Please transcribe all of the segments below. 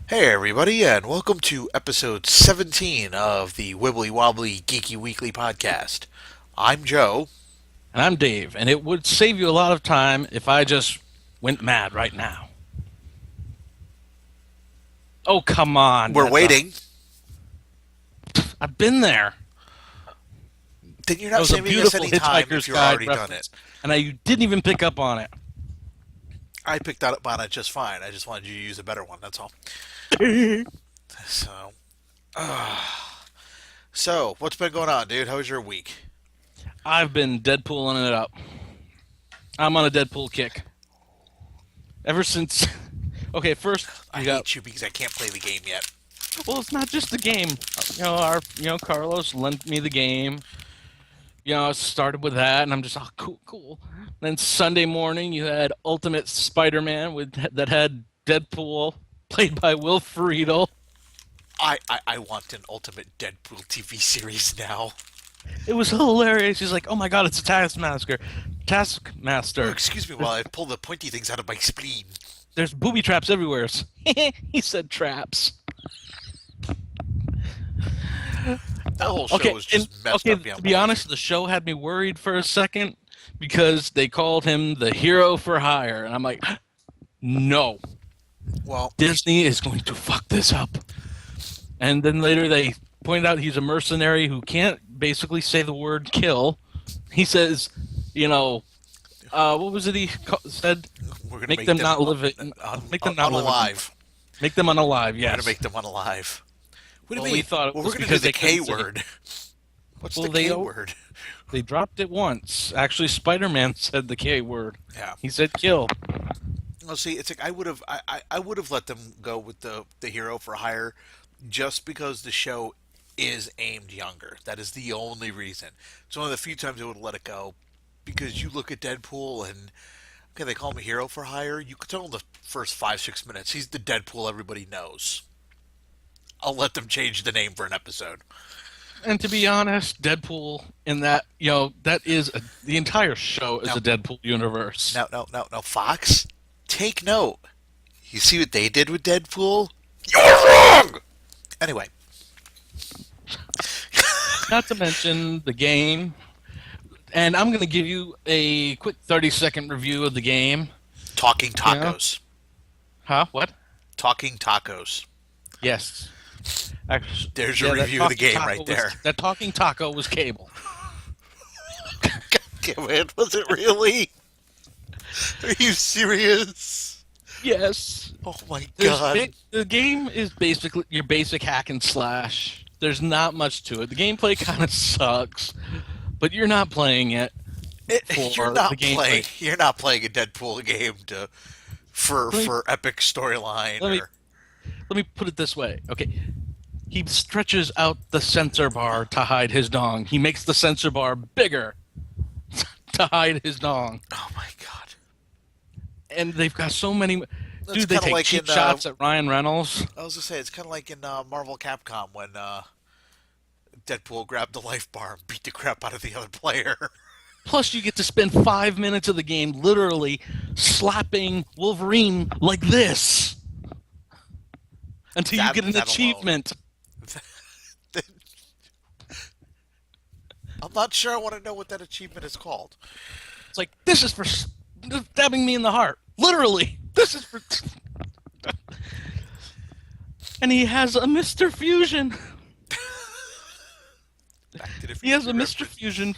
Hey everybody, and welcome to episode 17 of the Wibbly Wobbly Geeky Weekly podcast. I'm Joe. And I'm Dave, and it would save you a lot of time if I just went mad right now. Oh, come on. We're waiting. I've been there. Then you're That not was a saving us beautiful any time Hitchhiker's if you've Guide already done it. reference, and you didn't even pick up on it. I picked up on it just fine. I just wanted you to use a better one, that's all. So, so what's been going on, dude? How was your week? I've been Deadpooling it up. I'm on a Deadpool kick. Ever since. Okay, first, I you got. hate you because I can't play the game yet. Well, it's not just the game. Carlos lent me the game. I started with that, and I'm just, oh, cool, cool. Then Sunday morning, you had Ultimate Spider-Man that had Deadpool, played by Will Friedle. I want an Ultimate Deadpool TV series now. It was hilarious. He's like, oh my god, it's a Oh, Taskmaster. excuse me while I pull the pointy things out of my spleen. There's booby traps everywhere. He said traps. That whole show Okay, was and just messed okay, up to beyond be belief. honest, the show had me worried for a second because they called him the hero for hire, and I'm like, no, Well, Disney is going to fuck this up. And then later they pointed out he's a mercenary who can't basically say the word kill. He says, you know, what was it said? we're gonna Make make them them not live it. Make them not live it anymore. unalive. Make them unalive. We're gonna Yes. make them unalive. What do Well, you we mean? thought it Well, we're was gonna do because the they K couldn't say. word. What's the Well, K word? they dropped it once. Actually, Spider-Man said the K word. Yeah. He said kill. Well, see, it's like I would have let them go with the hero for hire, just because the show is aimed younger. That is the only reason. It's one of the few times I would let it go, because you look at Deadpool and okay, they call him a hero for hire. You could tell in the first 5 6 minutes he's the Deadpool everybody knows. I'll let them change the name for an episode. And to be honest, Deadpool in that that is the entire show is Now, a Deadpool universe. now, Fox, take note. You see what they did with Deadpool? You're wrong. Anyway, Not to mention the game. And I'm going to give you a quick 30-second review of the game. talking You know? tacos. Huh? What? Talking tacos. Yes. Actually, There's yeah, your review of the game right there. That talking taco was Cable. Damn it, was it really? Are you serious? Yes. Oh my god. The game is basically your basic hack and slash. There's not much to it. The gameplay kind of sucks, but you're not playing it You're for the not playing. gameplay. You're not playing a Deadpool game to for Let me for epic storyline let me or. let me put it this way. Okay, he stretches out the sensor bar to hide his dong. He makes the sensor bar bigger to hide his dong. Oh my god. And they've got so many. That's Dude, they kind of take like cheap in. shots at Ryan Reynolds. I was gonna say it's kind of like in Marvel Capcom when Deadpool grabbed the life bar and beat the crap out of the other player. Plus, you get to spend 5 minutes of the game literally slapping Wolverine like this until you that get an that alone. achievement. I'm not sure I want to know what that achievement is called. It's like, this is for stabbing me in the heart. Literally. This is for. And he has a Mr. Fusion. Back to the He has Future a Mr. reference. Fusion.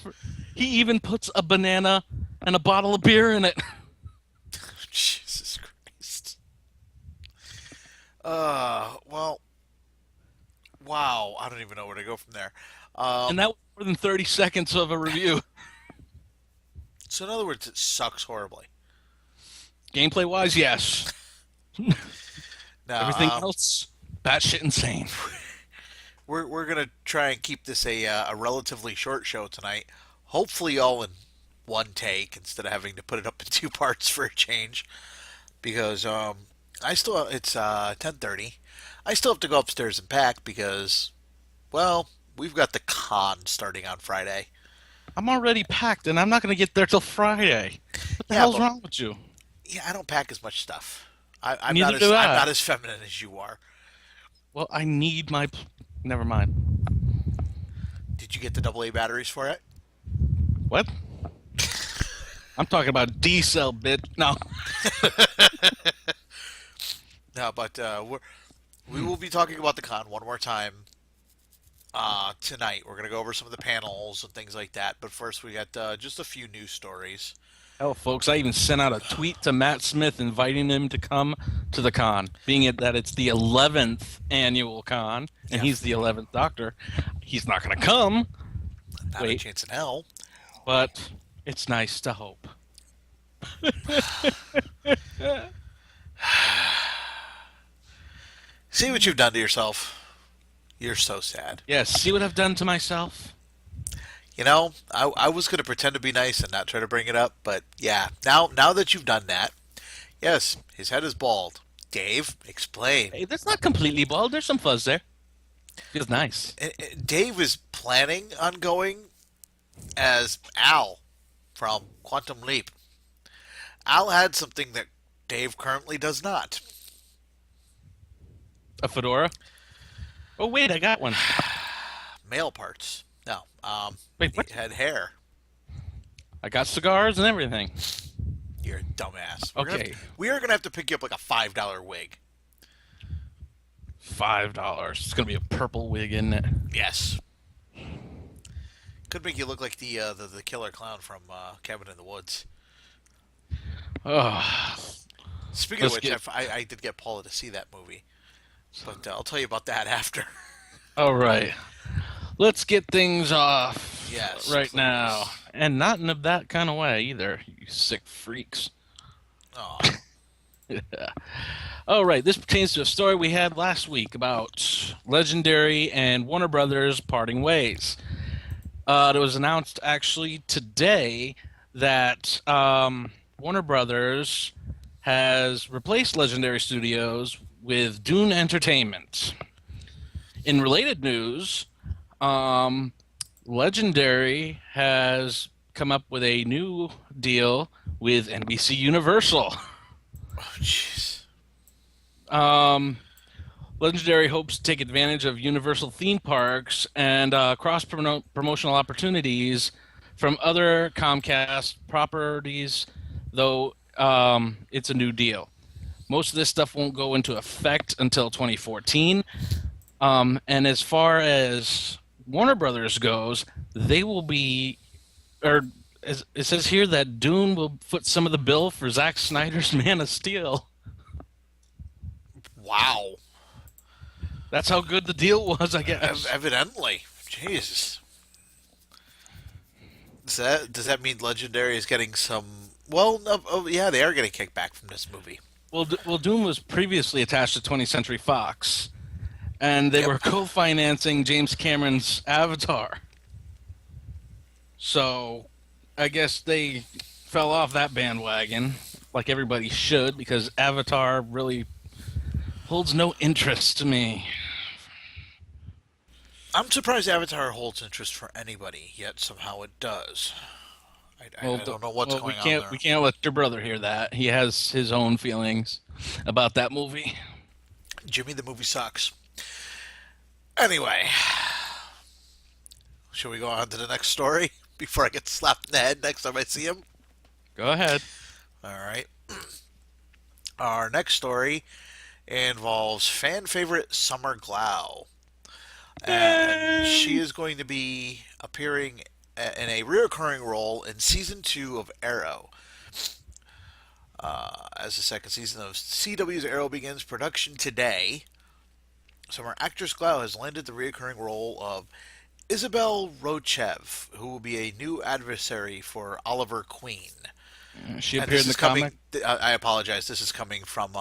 He even puts a banana and a bottle of beer in it. Jesus Christ. Well, wow. I don't even know where to go from there. And that was more than 30 seconds of a review. So in other words, it sucks horribly. Gameplay wise, yes. Everything Now, else, batshit insane. we're gonna try and keep this a relatively short show tonight. Hopefully, all in one take instead of having to put it up in two parts for a change. Because I still it's 10:30. I still have to go upstairs and pack because, well, we've got the con starting on Friday. I'm already packed and I'm not going to get there till Friday. What the Yeah, hell's but wrong with you? yeah, I don't pack as much stuff. I'm Neither not as do I'm I. not as feminine as you are. Well, I need my. Never mind. Did you get the AA batteries for it? What? I'm talking about D cell bit. No. No, but we will be talking about the con one more time tonight. We're going to go over some of the panels and things like that. But first, we got just a few news stories. Hell, folks, I even sent out a tweet to Matt Smith inviting him to come to the con, being it that it's the 11th annual con, and Yeah. he's the 11th Doctor. He's not going to come. Not a Wait, chance in hell. but it's nice to hope. See what you've done to yourself. You're so sad. Yes, see what I've done to myself? You know, I was going to pretend to be nice and not try to bring it up, but yeah, now that you've done that, yes, his head is bald. Dave, explain. Hey, that's not completely bald. There's some fuzz there. Feels nice. Dave is planning on going as Al from Quantum Leap. Al had something that Dave currently does not. A fedora? Oh, wait, I got one. Male parts. No. Wait, what? He had hair. I got cigars and everything. You're a dumbass. Okay. We are gonna have to pick you up like a $5 wig. $5. It's gonna be a purple wig, isn't it? Yes. Could make you look like the killer clown from Cabin in the Woods. Oh, Speaking let's of which, get. I did get Paula to see that movie, but I'll tell you about that after. All right. Let's get things off Yes, right please. now, and not in that kind of way either. You sick freaks. Oh, All right. This pertains to a story we had last week about Legendary and Warner Brothers parting ways. It was announced actually today that Warner Brothers has replaced Legendary Studios with Dune Entertainment. In related news, Legendary has come up with a new deal with NBC Universal. oh, jeez. Legendary hopes to take advantage of Universal theme parks and cross promotional opportunities from other Comcast properties, though it's a new deal. Most of this stuff won't go into effect until 2014. And as far as Warner Brothers goes, they will be, or as it says here that Dune will foot some of the bill for Zack Snyder's Man of Steel. Wow. That's how good the deal was, I guess. Evidently, Jesus. Does that mean Legendary is getting some? Well, no, oh, yeah, they are getting kickback from this movie. Well, Dune was previously attached to 20th Century Fox, and they Yep. were co-financing James Cameron's Avatar. So, I guess they fell off that bandwagon, like everybody should, because Avatar really holds no interest to me. I'm surprised Avatar holds interest for anybody, yet somehow it does. I don't know what's going on there. We can't let your brother hear that. He has his own feelings about that movie. Jimmy, the movie sucks. Anyway, shall we go on to the next story before I get slapped in the head next time I see him? Go ahead. All right. Our next story involves fan favorite Summer Glau. And she is going to be appearing in a reoccurring role in season 2 of Arrow. As the second season of CW's Arrow begins production today, summer actress Glau has landed the reoccurring role of Isabel Rochev, who will be a new adversary for Oliver Queen. She And appeared this in the is coming. comic. I apologize. This is coming from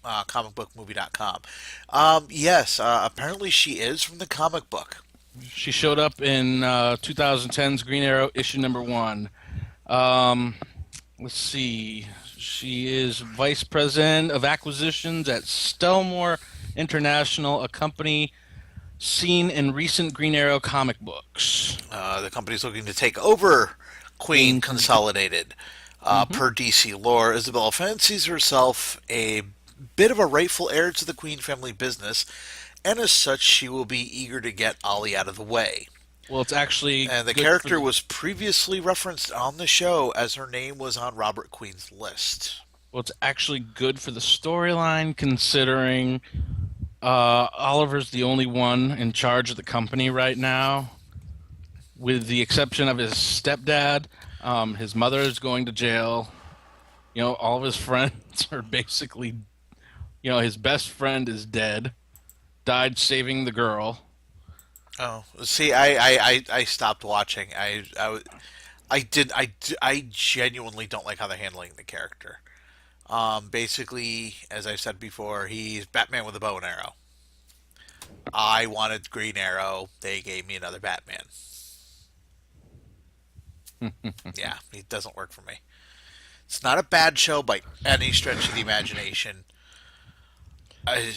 comicbookmovie.com. Yes, apparently she is from the comic book. She showed up in 2010's Green Arrow issue number 1. Let's see. She is vice president of acquisitions at Stellmore International, a company seen in recent Green Arrow comic books. The company's looking to take over Queen Consolidated. Per DC lore, Isabel fancies herself a bit of a rightful heir to the Queen family business, and as such, she will be eager to get Ollie out of the way. Well, it's actually And the good for character the was previously referenced on the show as her name was on Robert Queen's list. well, it's actually good for the storyline considering Oliver's the only one in charge of the company right now, with the exception of his stepdad. His mother is going to jail. All of his friends are basically, his best friend is dead, died saving the girl. Oh, see, I stopped watching. I genuinely don't like how they're handling the character. Basically, as I said before, he's Batman with a bow and arrow. I wanted Green Arrow. They gave me another Batman. Yeah, it doesn't work for me. It's not a bad show by any stretch of the imagination. I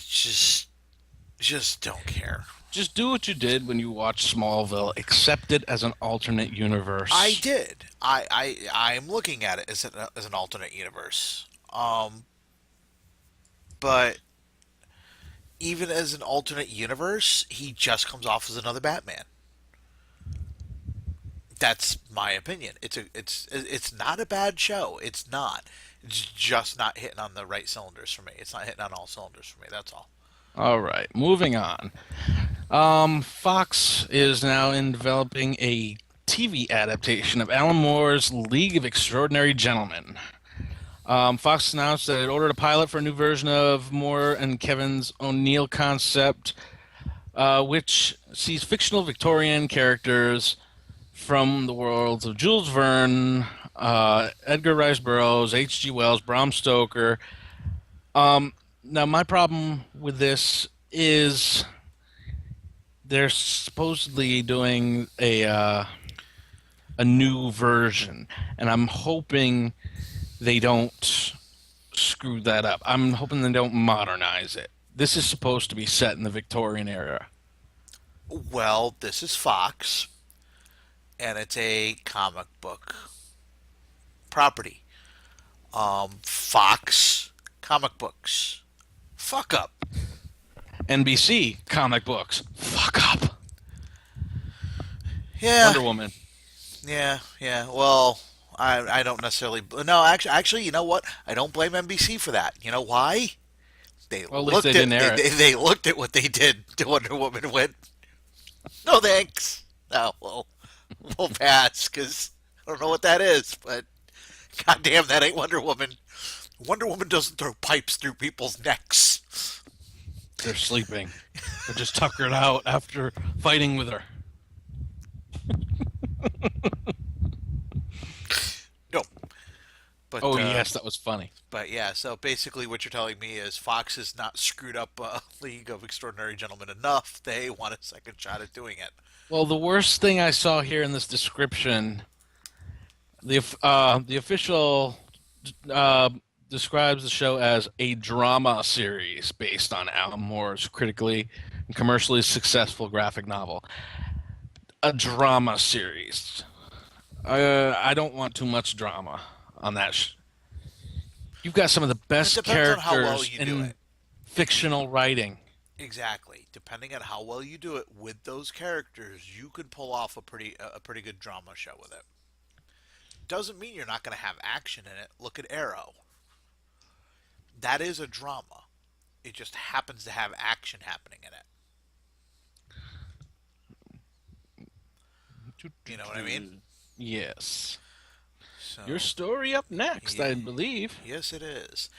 just don't care. Just do what you did when you watched Smallville. Accept it as an alternate I universe. did. I'm looking at it as an alternate universe. But even as an alternate universe, he just comes off as another Batman. That's my opinion. It's not a bad show. It's not. It's just not hitting on the right cylinders for me. It's not hitting on all cylinders for me. That's all. All right, moving on. Fox is now in developing a TV adaptation of Alan Moore's League of Extraordinary Gentlemen. Fox announced that it ordered a pilot for a new version of Moore and Kevin's O'Neill concept, which sees fictional Victorian characters from the worlds of Jules Verne, Edgar Rice Burroughs, H.G. Wells, Bram Stoker. Now, my problem with this is they're supposedly doing a new version, and I'm hoping they don't screw that up. I'm hoping they don't modernize it. This is supposed to be set in the Victorian era. Well, this is Fox, and it's a comic book property. Fox comic books. Fuck up. NBC comic books. Fuck up. Yeah, Wonder Woman. yeah. Well, I don't necessarily. No, actually, you know what? I don't blame NBC for that. You know why? They Well, at least they looked at didn't air it. they looked at what they did to Wonder Woman and went, no thanks. No, we'll pass because I don't know what that is, but goddamn, that ain't Wonder Woman. Wonder Woman doesn't throw pipes through people's necks. They're sleeping. They're just tuckered out after fighting with her. No, but Oh, yes, that was funny. but yeah. So basically, what you're telling me is Fox has not screwed up League of Extraordinary Gentlemen enough. They want a second shot at doing it. Well, the worst thing I saw here in this description, the official uh, describes the show as a drama series based on Alan Moore's critically and commercially successful graphic novel. A drama series. I don't want too much drama on that. You've got some of the It best depends on how well characters you do in it. fictional writing. Exactly. Depending on how well you do it with those characters, you could pull off a pretty good drama show with it. Doesn't mean you're not going to have action in it. Look at Arrow. That is a drama. It just happens to have action happening in it. You know what I mean? Yes. Your So, story up next, I yeah, believe. yes, it is.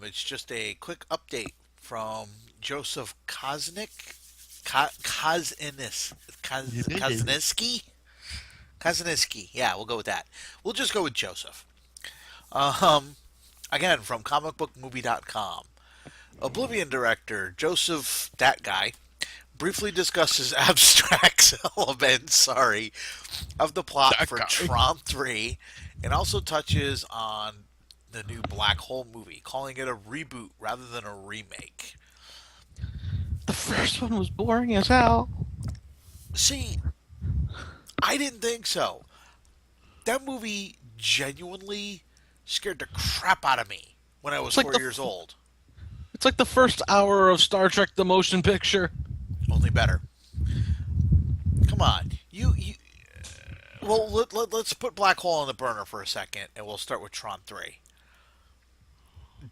It's just a quick update from Joseph Koznick, Kozniski, Kozniski. Yeah, we'll go with that. We'll just go with Joseph. Um, Again, from comicbookmovie.com. Oblivion director Joseph, that guy, briefly discusses abstract elements, of the plot That for guy. Tron 3 and also touches on the new Black Hole movie, calling it a reboot rather than a remake. The first one was boring as hell. See, I didn't think so. That movie genuinely scared the crap out of me when I was It's like 4 years old. It's like the first hour of Star Trek: The Motion Picture. Only better. Come on, you. Well, let's put Black Hole on the burner for a second, and we'll start with Tron 3.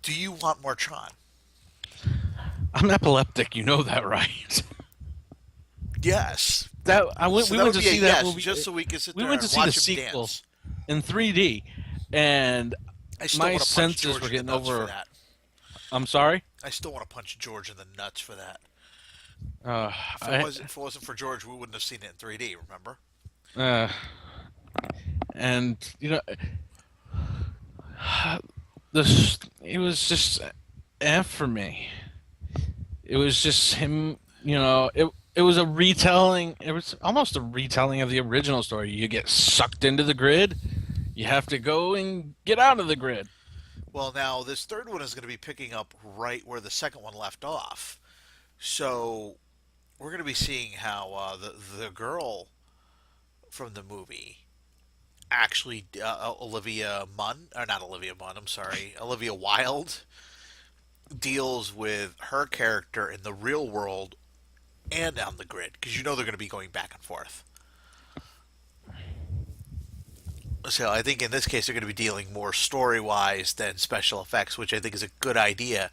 Do you want more Tron? I'm epileptic, you know that, right? Yes. That I went. So We that went would to be a see that yes, movie. just so we can sit We there went to and see the watch him sequel dance. in 3D, and I still my want to punch senses George were in the getting nuts for over. that. I'm sorry. I still want to punch George in the nuts for that. Uh, If I if it wasn't for George, we wouldn't have seen it in 3D. Remember? uh, and this it was just F for me. It was just him. It was a retelling. It was almost a retelling of the original story. You get sucked into the grid. You have to go and get out of the grid. Well, now this third one is going to be picking up right where the second one left off. So we're going to be seeing how the girl from the movie actually Olivia Munn or not Olivia Munn. I'm sorry, Olivia Wilde deals with her character in the real world and on the grid because you know they're going to be going back and forth. So I think in this case they're going to be dealing more story wise than special effects, which I think is a good idea.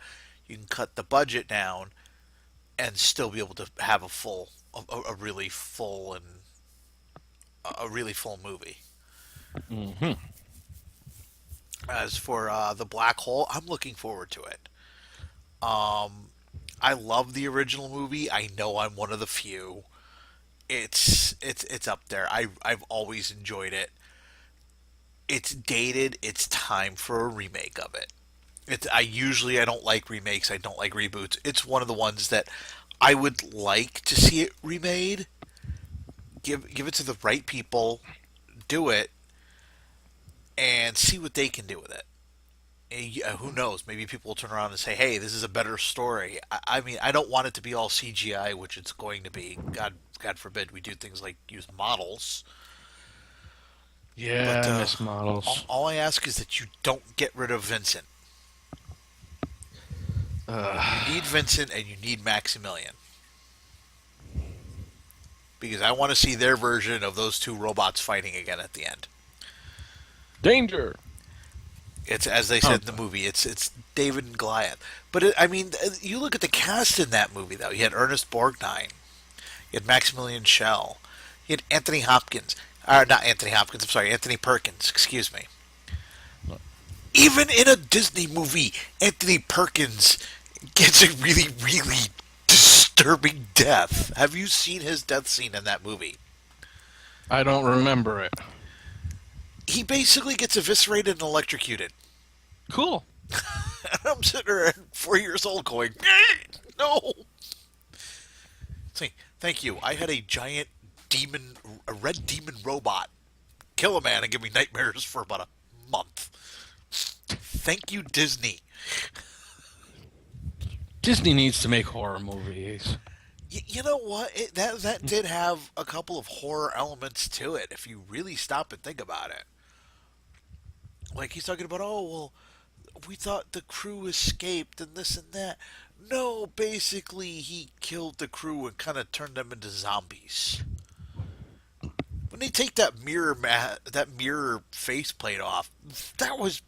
You can cut the budget down and still be able to have a really full and a really full movie. Hmm. As for the black hole, I'm looking forward to it. Um, I love the original movie. I know I'm one of the few. It's up there. I've always enjoyed it. It's dated. It's time for a remake of it. I don't like remakes. I don't like reboots. It's one of the ones that I would like to see it remade. Give it to the right people, do it, and see what they can do with it. Who knows? Maybe people will turn around and say, "Hey, this is a better story." I mean, I don't want it to be all CGI, which it's going to be. God forbid we do things like use models. Yeah, But I miss models. all I ask is that you don't get rid of Vincent. You Uh, need Vincent and you need Maximilian because I want to see their version of those two robots fighting again at the end. Danger. It's as they Oh, said in the movie. It's David and Goliath. But I mean, you look at the cast in that movie though. You had Ernest Borgnine. You had Maximilian Schell. You had Anthony Hopkins. Not Anthony Hopkins. I'm sorry, Anthony Perkins. Excuse me. Even in a Disney movie, Anthony Perkins gets a really, really disturbing death. Have you seen his death scene in that movie? I don't remember it. He basically gets eviscerated and electrocuted. Cool. And I'm sitting there at 4 years old going, no. Say, thank you. I had a giant demon, a red demon robot, kill a man and give me nightmares for about a month. Thank you, Disney. Disney needs to make horror movies. You know what? That did have a couple of horror elements to it. If you really stop and think about it, like he's talking about, oh well, we thought the crew escaped and this and that. No, basically he killed the crew and kind of turned them into zombies. When they take that mirror faceplate off, that was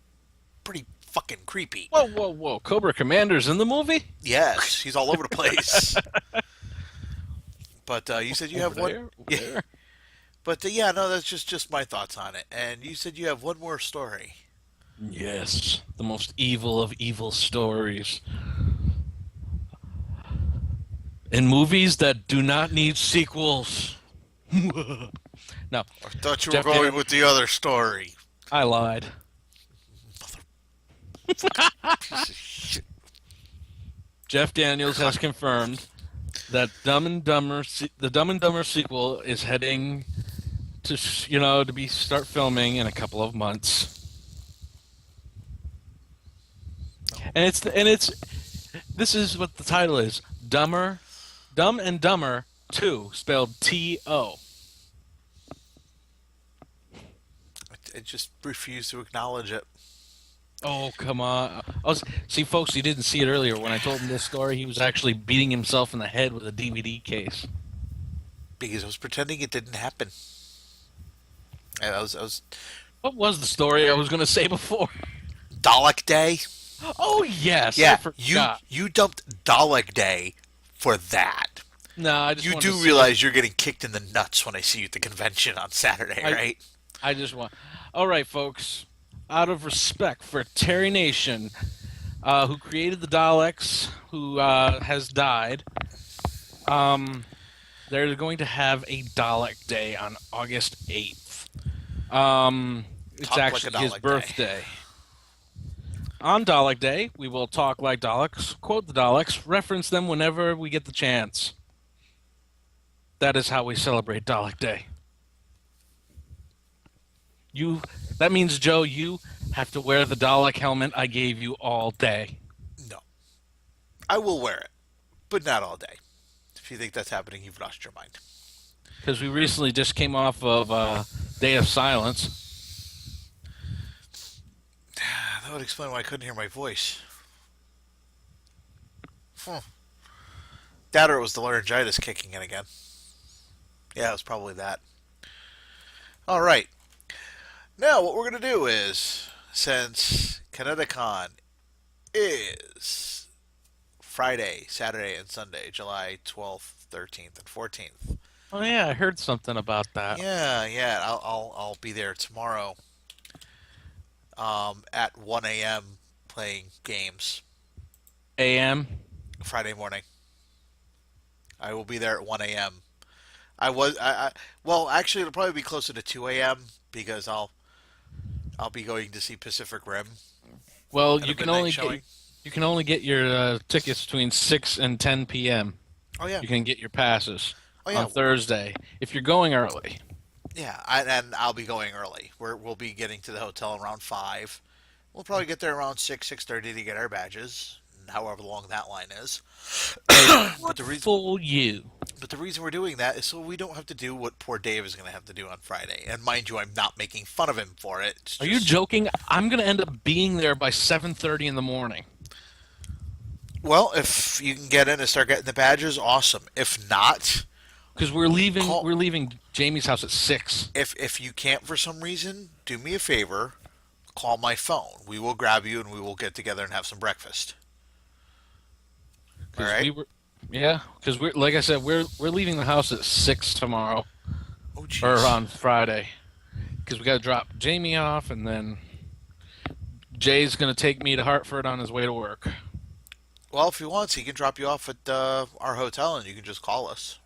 pretty fucking creepy. Whoa, whoa, whoa! Cobra Commander's in the movie. Yes, he's all over the place. But you said you Over have one. there, over Yeah, there. but yeah, no, that's just my thoughts on it. And you said you have one more story. Yes, the most evil of evil stories. In movies that do not need sequels. No, I thought you were Jeff going Dan- with the other story. I lied. Piece of shit. Jeff Daniels has confirmed that the Dumb and Dumber sequel is heading to to be start filming in a couple of months. And it's this is what the title is: Dumb and Dumber 2, spelled T-O. I just refuse to acknowledge it. Oh, come on. See, folks, you didn't see it earlier. When I told him this story, he was actually beating himself in the head with a DVD case. Because I was pretending it didn't happen. And I was What was the story I was going to say before? Dalek Day. Oh, yes, I Yeah, you forgot. you dumped Dalek Day for that. No, I just You wanted to do say realize you're getting kicked in the nuts when I see you at the convention on Saturday, I right? I just want. All right, folks. Out of respect for Terry Nation, who created the Daleks, who has died, um, they're going to have a Dalek Day on August 8th. It's Talk like a actually his Dalek Day. birthday. On Dalek Day, we will talk like Daleks, quote the Daleks, reference them whenever we get the chance. That is how we celebrate Dalek Day. You that means Joe, you have to wear the Dalek helmet I gave you all day. No, I will wear it, but not all day. If you think that's happening, you've lost your mind. Because we recently just came off of Day of Silence. That would explain why I couldn't hear my voice. Hmm. That or it was the laryngitis kicking in again. Yeah, it was probably that. All right. Now, what we're going to do is, since Connecticon is Friday, Saturday, and Sunday, July 12th, 13th, and 14th. Oh yeah, I heard something about that. Yeah. I'll be there tomorrow at 1 a.m. playing games. AM. Friday morning. I will be there at 1 a.m. Well, actually, it'll probably be closer to 2 a.m. because I'll be going to see Pacific Rim Well, at a midnight showing. you can only get your tickets between 6 and 10 p.m. Oh yeah, You can get your passes oh on yeah, Thursday if you're going early. yeah. And I'll be going early. We'll be getting to the hotel around 5. We'll probably get there around 6:30 to get our badges, however long that line is. Hey, but good the reason for you. but the reason we're doing that is so we don't have to do what poor Dave is going to have to do on Friday. And mind you, I'm not making fun of him for it. It's Are you just joking? I'm gonna end up being there by 7:30 in the morning. well, if you can get in and start getting the badges, awesome. If not, Because we're leaving. call We're leaving Jamie's house at 6. if you can't for some reason, do me a favor, call my phone. We will grab you and we will get together and have some breakfast. All Because right? we were. Yeah. Because we're like I said, we're leaving the house at 6 tomorrow Oh or jeez. on Friday. Because we got to drop Jamie off, and then Jay's gonna take me to Hartford on his way to work. Well, if he wants, he can drop you off at our hotel and you can just call us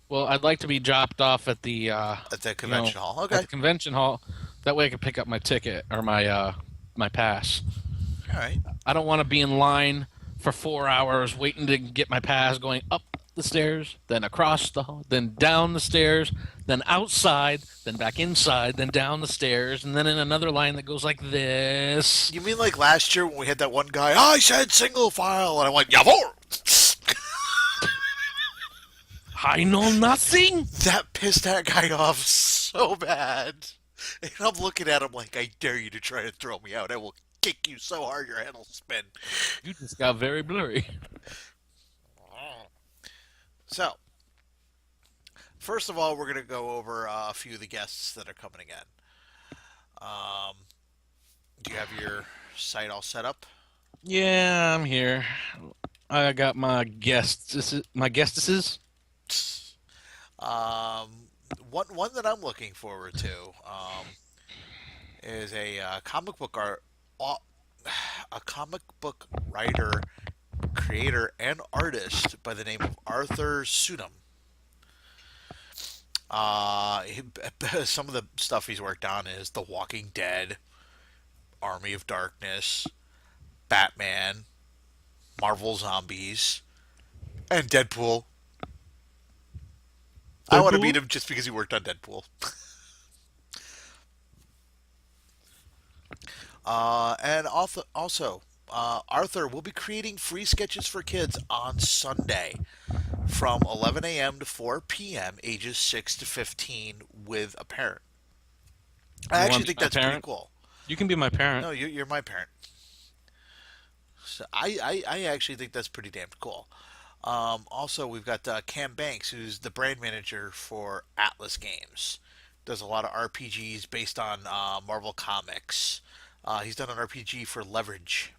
Well, I'd like to be dropped off at at the you know, convention hall. at Okay. the convention hall. That way I can pick up my ticket or my pass. All right. I don't want to be in line for 4 hours waiting to get my pass, going up the stairs, then across the hall, then down the stairs, then outside, then back inside, then down the stairs, and then in another line that goes like this. You mean like last year when we had that one guy? I said single file, and I went Yavor. I know nothing. That pissed that guy off so bad. And I'm looking at him like, I dare you to try to throw me out. I will kick you so hard your head will spin. You just got very blurry. So, first of all, we're going to go over a few of the guests that are coming again. Um, do you have your site all set up? Yeah, I'm here. I got my guests. My guestesses. Um, one that I'm looking forward to is a comic book art, a comic book writer, creator, and artist by the name of Arthur Sudum. He, some of the stuff he's worked on is The Walking Dead, Army of Darkness, Batman, Marvel Zombies, and Deadpool. I want to Deadpool? beat him just because he worked on Deadpool. And also Arthur will be creating free sketches for kids on Sunday from 11 a.m. to 4 p.m., ages 6 to 15, with a parent. I You actually want to think be my that's pretty parent? cool. You can be my parent. No, you're my parent. So I actually think that's pretty damn cool. Also, we've got Cam Banks, who's the brand manager for Atlas Games. Does a lot of RPGs based on Marvel Comics. He's done an RPG for Leverage.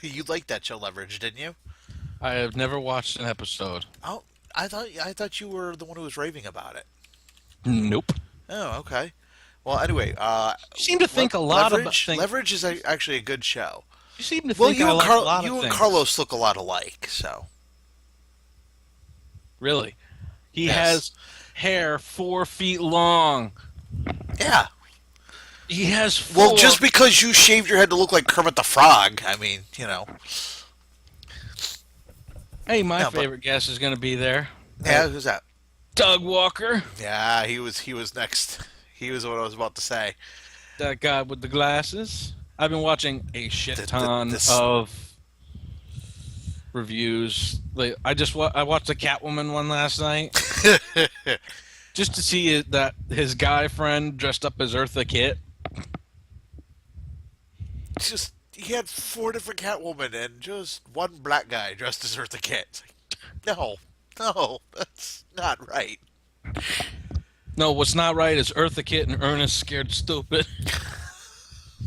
You liked that show, Leverage, didn't you? I have never watched an episode. Oh, I thought you were the one who was raving about it. Nope. Oh, okay. Well, anyway, You seem to think a lot about things. Leverage is actually a good show. You seem to Well, think I like a lot of you and things. Carlos look a lot alike, so Really. He yes, has hair 4 feet long. yeah. He has Well, four. just because you shaved your head to look like Kermit the Frog, I mean, you know. Hey, my No, but favorite guest is going to be there. yeah, who's that? Doug Walker, Yeah, he was next. He was what I was about to say. that guy with the glasses. I've been watching a shit The ton this of reviews. Like, I watched the Catwoman one last night just to see that his guy friend dressed up as Eartha Kitt. just he had four different Catwoman and just one black guy dressed as Eartha Kitt. It's like, no, no, that's not right. No, what's not right is Eartha Kitt and Ernest Scared Stupid.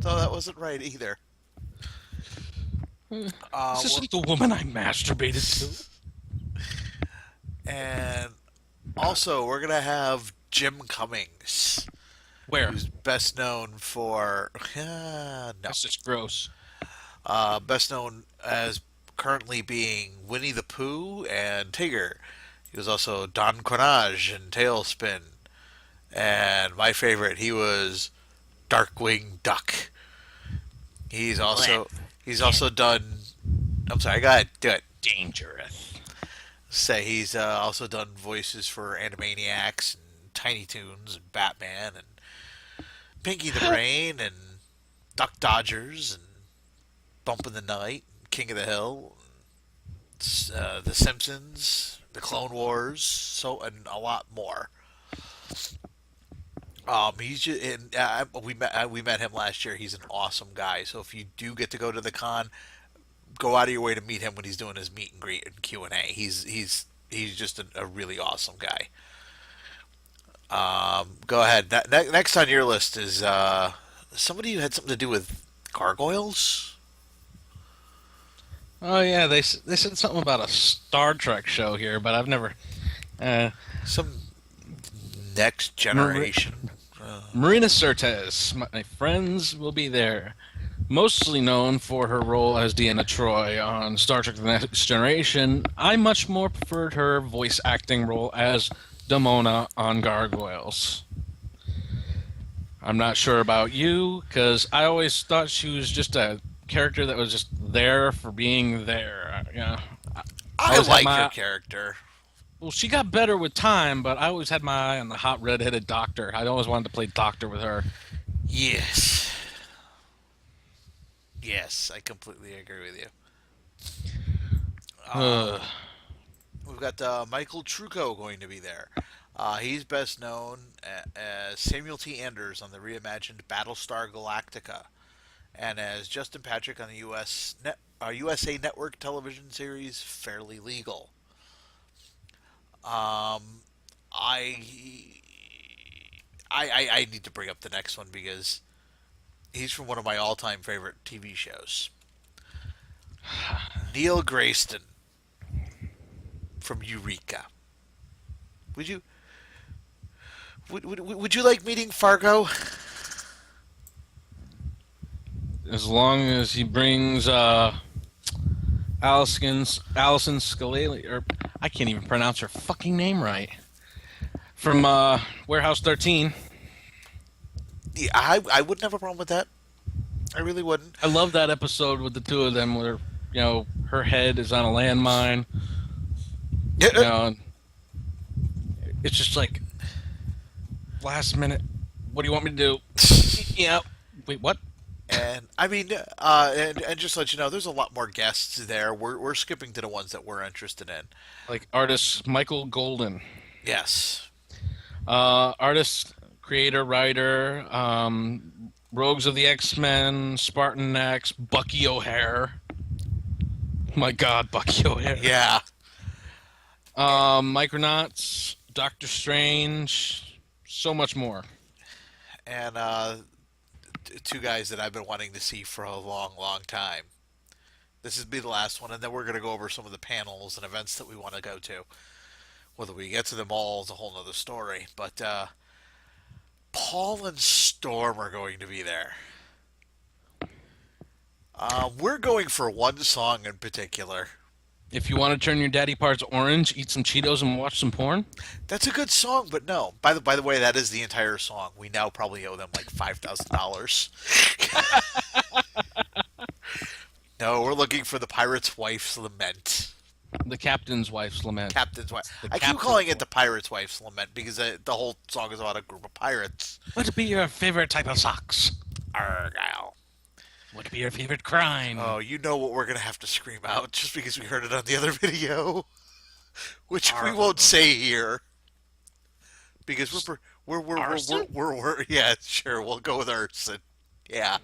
No, that wasn't right either. This We're, isn't the woman I masturbated to. and also we're gonna have Jim Cummings, Where? who's best known for no, That's just gross. best known as currently being Winnie the Pooh and Tigger. He was also Don Cornage in Tailspin, and my favorite, he was Darkwing Duck. He's also he's also done. I'm sorry, go ahead, do it. Dangerous. Say he's also done voices for Animaniacs and Tiny Toons and Batman and Pinky the Brain and Duck Dodgers and Bump in the Night, King of the Hill, The Simpsons, The Clone Wars, so and a lot more. He's just, and we met him last year. He's an awesome guy. So if you do get to go to the con, go out of your way to meet him when he's doing his meet and greet and Q&A. He's just a really awesome guy. Go ahead. Next on your list is somebody who had something to do with gargoyles. Oh yeah, they said something about a Star Trek show here, but I've never. Uh, Some next Mar- generation. Marina Sirtis, my friends will be there. Mostly known for her role as Deanna Troy on Star Trek: The Next Generation, I much more preferred her voice acting role as Damona on Gargoyles. I'm not sure about you, because I always thought she was just a character that was just there for being there. I I always had like her my character. well, she got better with time, but I always had my eye on the hot redheaded doctor. I always wanted to play doctor with her. Yes. Yes, I completely agree with you. Ugh. We've got Michael Trucco going to be there. He's best known as Samuel T. Anders on the reimagined Battlestar Galactica, and as Justin Patrick on the USA Network television series Fairly Legal. Um, I, I need to bring up the next one because he's from one of my all-time favorite TV shows. Neil Grayston from Eureka. Would you would you like meeting Fargo? As long as he brings Allison Scalia, or I can't even pronounce her fucking name right, from Warehouse 13. Yeah, I wouldn't have a problem with that. I really wouldn't. I love that episode with the two of them where, her head is on a landmine. And it's just like, last minute, what do you want me to do? Yeah. Wait, what? And I mean, and just to let you know, there's a lot more guests there. We're skipping to the ones that we're interested in. Like artist Michael Golden. Yes. Artist creator, writer, Rogues of the X-Men, Spartan X, Bucky O'Hare. My God, Bucky O'Hare. Yeah, Micronauts, Doctor Strange, so much more. and two guys that I've been wanting to see for a long, long time. This is be the last one, and then we're going to go over some of the panels and events that we want to go to. Whether we get to them all is a whole other story. But Paul and Storm are going to be there. We're going for one song in particular. If you want to turn your daddy parts orange, eat some Cheetos, and watch some porn. That's a good song, but no. By the way, that is the entire song. We now probably owe them like $5,000. No, we're looking for the Pirate's Wife's Lament. The Captain's Wife's Lament. Captain's Wife. The I keep Captain's calling it Wife. the Pirate's Wife's Lament because the whole song is about a group of pirates. What'd be your favorite type of socks? Argyle. What'd be your favorite crime? Oh, you know what we're going to have to scream out just because we heard it on the other video, which we won't say here because Arson? we're yeah, sure, we'll go with arson. Yeah.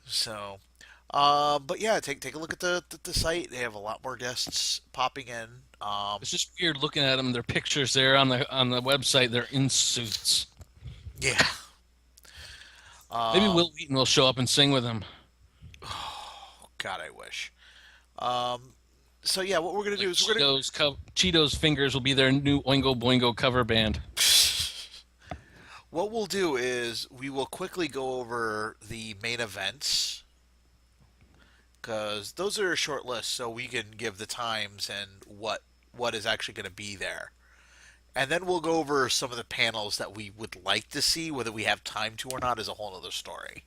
So, but yeah, take a look at the site. They have a lot more guests popping in. It's just weird looking at them. Their pictures there on the website. They're in suits. Yeah. Maybe Will Wheaton will show up and sing with him. God, I wish. Um, so yeah, what we're gonna do Like is we're gonna Cheetos Fingers will be their new Oingo Boingo cover band. what we'll do is we will quickly go over the main events because those are a short list, so we can give the times and what is actually going to be there. And then we'll go over some of the panels that we would like to see. Whether we have time to or not is a whole other story.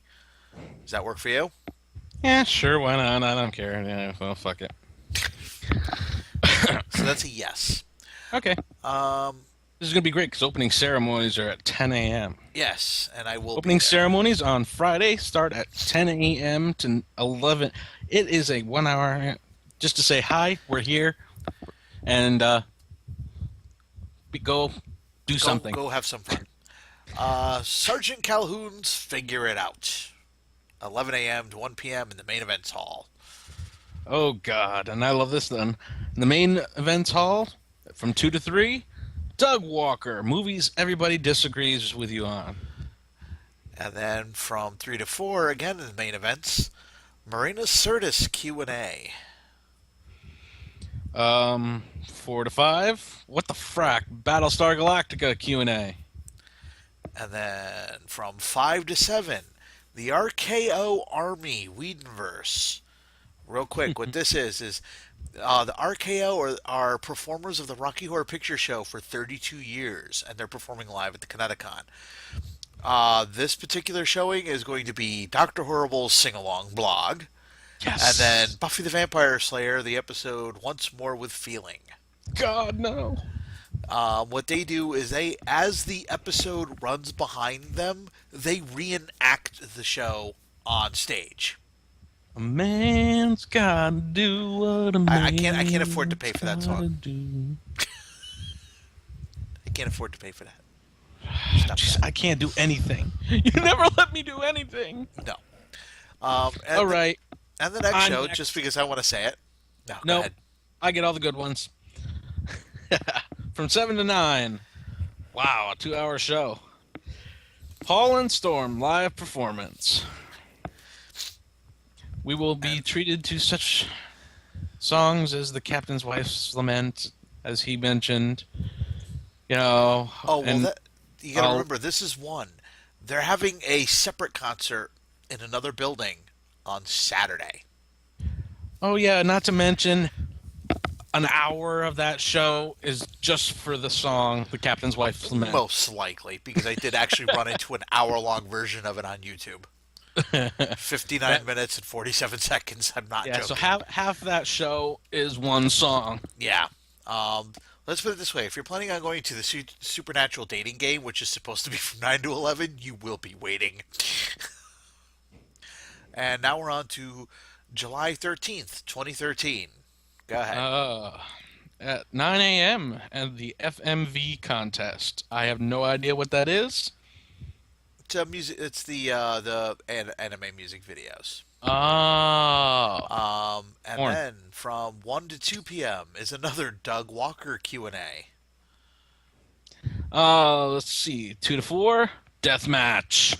Does that work for you? Yeah, sure. Why not? I don't care. Yeah, well, fuck it. So that's a yes. Okay. Um, This is gonna be great because opening ceremonies are at 10 a.m. yes, and I will be Opening there. ceremonies on Friday start at 10 a.m. to 11. It is a 1 hour just to say hi. We're here, and go do something. Go have some fun. Sergeant Calhoun's Figure It Out. 11 a.m. to 1 p.m. in the main events hall. Oh God! And I love this. Then in the main events hall from 2 to 3. Doug Walker, movies everybody disagrees with you on. And then from 3 to 4, again in the main events, Marina Sirtis Q&A. 4 to 5. What the frack? Battlestar Galactica Q&A. And then from 5 to 7, the RKO Army Whedonverse. Real quick, what this is the RKO are performers of the Rocky Horror Picture Show for 32 years, and they're performing live at the Connecticon. This particular showing is going to be Dr. Horrible's sing-along blog, Yes. and then Buffy the Vampire Slayer, the episode Once More with Feeling. God no. What they do is as the episode runs behind them, they reenact the show on stage. A man's gotta do what a man. I can't afford to pay for that song. Do. I can't afford to pay for that. Stop Jeez, that. I can't do anything. You never let me do anything. No. All right. And the next I'm show, next. just because I want to say it. No, go No, ahead. I get all the good ones. From 7 to 9. Wow, a 2 hour show. Paul and Storm live performance. We will be treated to such songs as The Captain's Wife's Lament, as he mentioned. You know, Oh, well, and you got to I'll- remember, this is one. They're having a separate concert in another building on Saturday. oh yeah, not to mention an hour of that show is just for the song The Captain's Wife's Lament. Most likely, because I did actually run into an hour-long version of it on YouTube. 59 minutes and 47 seconds. I'm not Yeah, joking. so half that show is one song. Yeah. Let's put it this way. If you're planning on going to the Supernatural dating game, which is supposed to be from 9 to 11, you will be waiting. And now we're on to July 13th, 2013. Go ahead. at 9 a.m. and the FMV contest. I have no idea what that is. It's music. It's the anime music videos. Oh, And porn. then from 1 to 2 p.m. is another Doug Walker Q&A. Let's see. 2 to 4, deathmatch.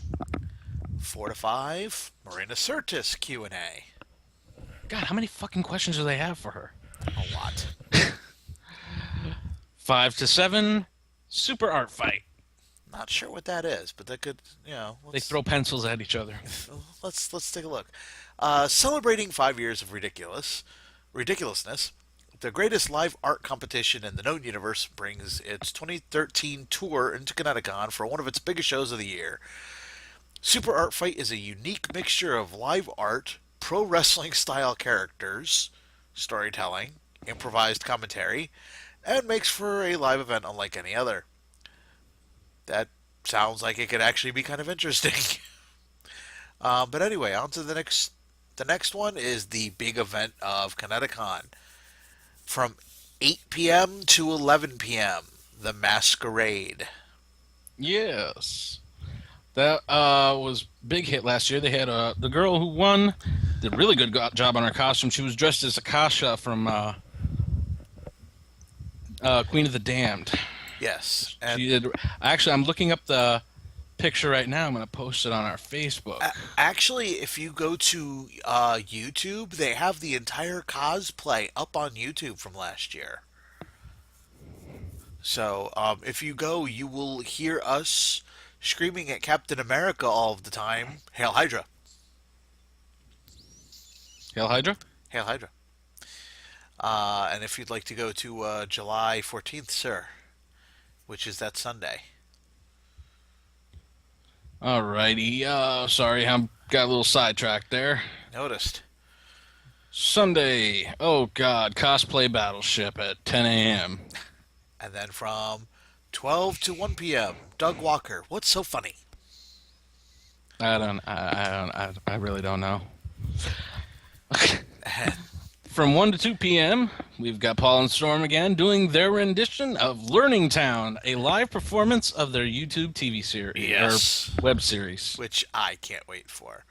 4 to 5, Marina Sirtis Q&A. God, how many fucking questions do they have for her? A lot. 5 to 7, super art fight. Not sure what that is, but that could, They let's throw pencils at each other. let's take a look. Celebrating 5 years of ridiculousness. The greatest live art competition in the known universe brings its 2013 tour into Connecticon for one of its biggest shows of the year. Super Art Fight is a unique mixture of live art, pro wrestling style characters, storytelling, improvised commentary, and makes for a live event unlike any other. That sounds like it could actually be kind of interesting. But anyway, on to the next. The next one is the big event of Connecticon from 8 p.m. to 11 p.m. The Masquerade. Yes. That was big hit last year. They had the girl who won did a really good job on her costume. She was dressed as Akasha from Queen of the Damned. Yes, and She did. Actually, I'm looking up the picture right now. I'm going to post it on our Facebook. actually, if you go to YouTube, they have the entire cosplay up on YouTube from last year. So if you go, you will hear us screaming at Captain America all of the time. Hail Hydra! Hail Hydra. Hail Hydra! And if you'd like to go to July 14th, sir, which is that Sunday. Alrighty. Sorry, I got a little sidetracked there. Noticed. Sunday. Oh God, cosplay battleship at 10 a.m. And then from 12 to 1 p.m., Doug Walker. What's so funny? I really don't know. From 1 to 2 p.m., we've got Paul and Storm again doing their rendition of Learning Town, a live performance of their YouTube TV series Yes. or web series. Which I can't wait for.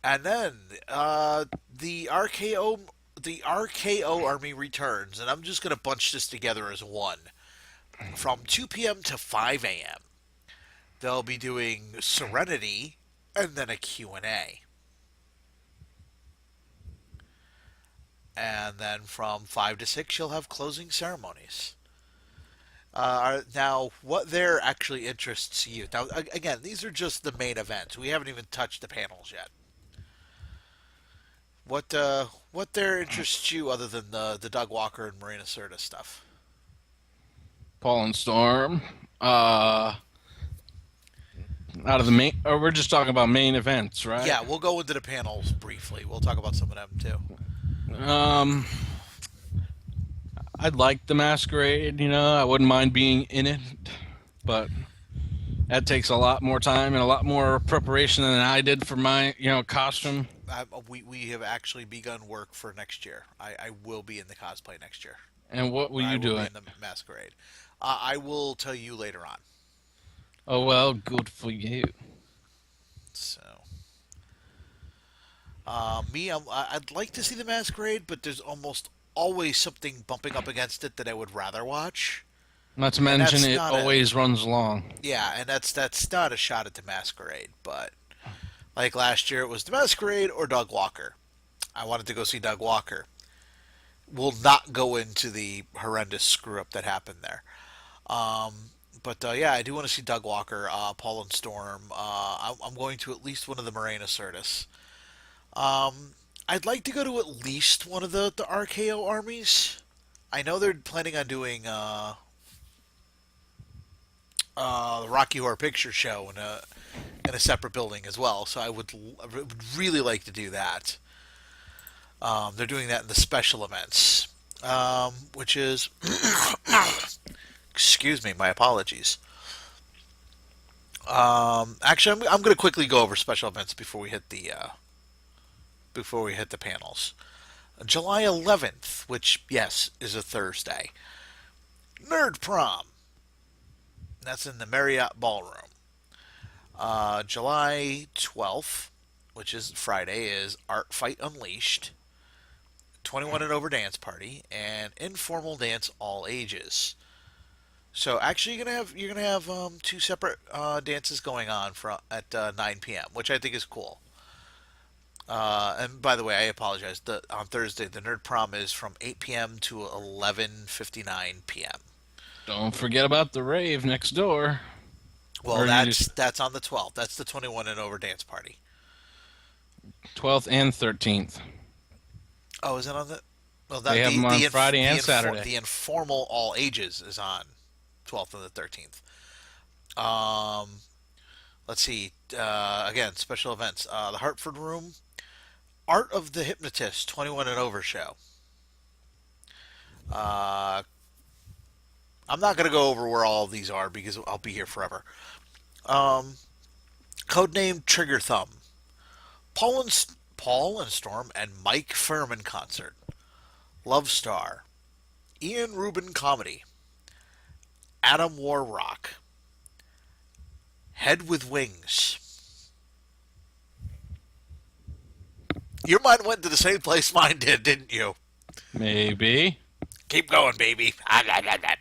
And then the RKO Army returns, and I'm just gonna bunch this together as one. From 2 p.m. to 5 a.m., they'll be doing Serenity and then a Q&A. And then from 5 to 6, you'll have closing ceremonies. Now, what there actually interests you? Now, again, these are just the main events. We haven't even touched the panels yet. What there interests you other than the Doug Walker and Marina Sirtis stuff? Paul and Storm. Out of the main, or we're just talking about main events, right? Yeah, we'll go into the panels briefly. We'll talk about some of them too. Um, I'd like the masquerade. I wouldn't mind being in it, but that takes a lot more time and a lot more preparation than I did for my, costume. We have actually begun work for next year. I will be in the cosplay next year. And what will I you will do be it? in the masquerade. I will tell you later on. Oh well, good for you. So, I'd like to see the masquerade, but there's almost always something bumping up against it that I would rather watch. Not to And mention that's it not a always runs long. Yeah, and that's not a shot at the masquerade, but like last year it was the masquerade or Doug Walker. I wanted to go see Doug Walker. We'll not go into the horrendous screw up that happened there. Um, but yeah, I do want to see Doug Walker, Paul and Storm. I'm going to at least one of the Morena Sirtis. I'd like to go to at least one of the RKO armies. I know they're planning on doing the Rocky Horror Picture Show in a separate building as well. So I would really like to do that. They're doing that in the special events, which is excuse me, my apologies. Actually, I'm going to quickly go over special events before we hit the panels. July 11th, which, yes, is a Thursday. Nerd Prom. That's in the Marriott Ballroom. July 12th, which is Friday, is Art Fight Unleashed, 21 and over dance party, and informal dance all ages. So actually, you're gonna have two separate dances going on at 9 p.m., which I think is cool. And by the way, I apologize. On Thursday, the Nerd Prom is from 8 p.m. to 11:59 p.m. Don't forget about the rave next door. Well, Or you just that's on the 12th. That's the 21 and over dance party. 12th and 13th. Oh, is it on the? Well, They that have them on Friday and the Saturday. informal all ages is on 12th and the 13th. Um, let's see. Again, special events. The Hartford Room, Art of the Hypnotist, 21 and over show. Uh, I'm not gonna go over where all of these are because I'll be here forever. Um, Codename Trigger Thumb, Paul and Storm and Mike Furman concert. Love Star, Ian Rubin comedy, Adam Warrock, Head with Wings. Your mind went to the same place mine did, didn't you? Maybe. Keep going, baby. I got that.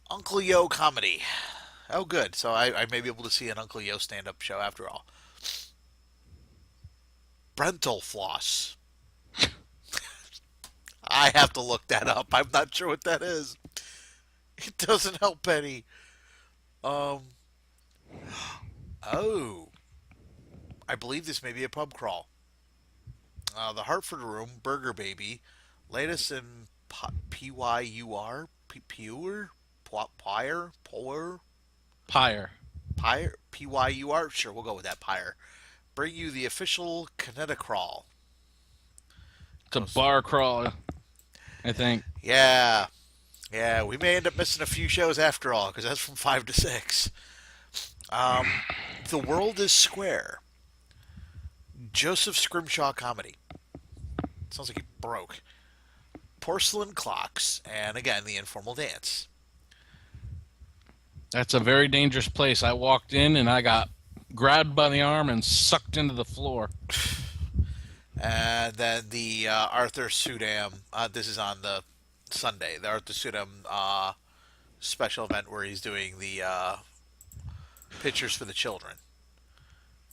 Uncle Yo comedy. Oh, good. So I may be able to see an Uncle Yo stand up show after all. Brental Floss. I have to look that up. I'm not sure what that is. It doesn't help any. Um. Oh, I believe this may be a pub crawl. The Hartford Room, Burger Baby, latest in PYUR, Pure, Pyre, Polar, Pyre. Pyre, PYUR. Sure, we'll go with that. Pyre. Bring you the official Connecticon. It's a bar crawl, I think. Yeah, yeah. We may end up missing a few shows after all because that's from 5 to 6. Um, the World is Square. Joseph Scrimshaw comedy. Sounds like he broke. Porcelain clocks, and again the informal dance. That's a very dangerous place. I walked in and I got grabbed by the arm and sucked into the floor. And then the Arthur Sudam. This is on the Sunday. The Arthur Sudam special event where he's doing the pictures for the children,